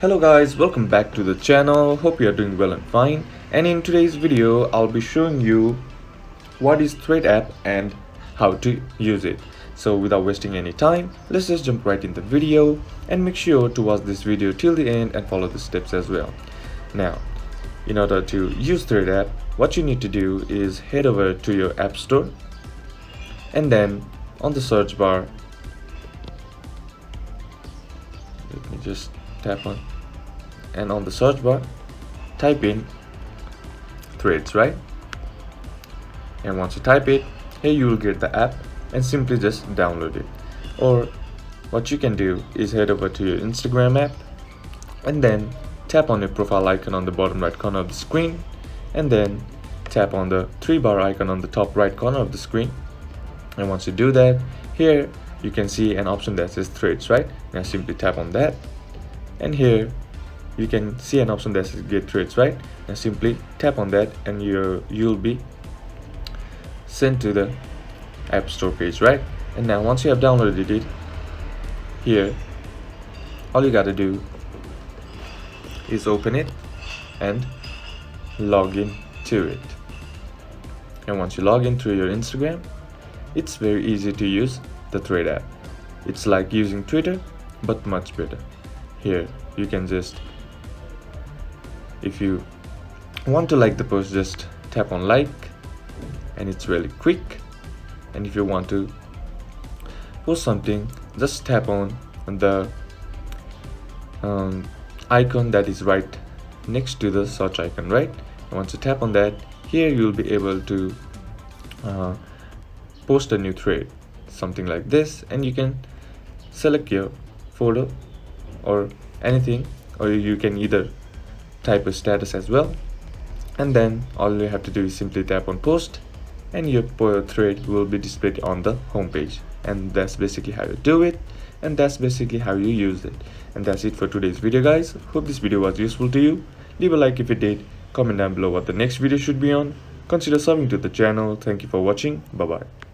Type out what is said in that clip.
Hello guys, welcome back to the channel. Hope you are doing well and fine. And in today's video, I'll be showing you what is ThreadApp and how to use it. So without wasting any time, let's just jump right in the video and make sure to watch this video till the end and follow the steps as well. Now, in order to use ThreadApp, what you need to do is head over to your App Store and then on the search bar, let me just tap on, and on the search bar type in Threads, right? And once you type it, here you will get the app and simply just download it. Or what you can do is head over to your Instagram app and then tap on your profile icon on the bottom right corner of the screen and then tap on the 3-bar icon on the top right corner of the screen. And once you do that, here you can see an option that says Threads, right? Now simply tap on that, and here you can see an option that says Get Threads, right? Now simply tap on that and you'll be sent to the App Store page, right? And now once you have downloaded it, here all you gotta do is open it and log in to it. And once you log in through your Instagram, it's very easy to use the ThreadApp. It's like using Twitter but much better. Here you can just, if you want to like the post, just tap on like and it's really quick. And if you want to post something, just tap on the icon that is right next to the search icon, right? And once you tap on that, here you'll be able to post a new thread, something like this, and you can select your photo or anything, or you can either type a status as well, and then all you have to do is simply tap on post and your thread will be displayed on the home page. And that's basically how you do it, and that's basically how you use it. And that's it for today's video, guys. Hope this video was useful to you. Leave a like if it did, comment down below what the next video should be on, consider subbing to the channel. Thank you for watching. Bye bye.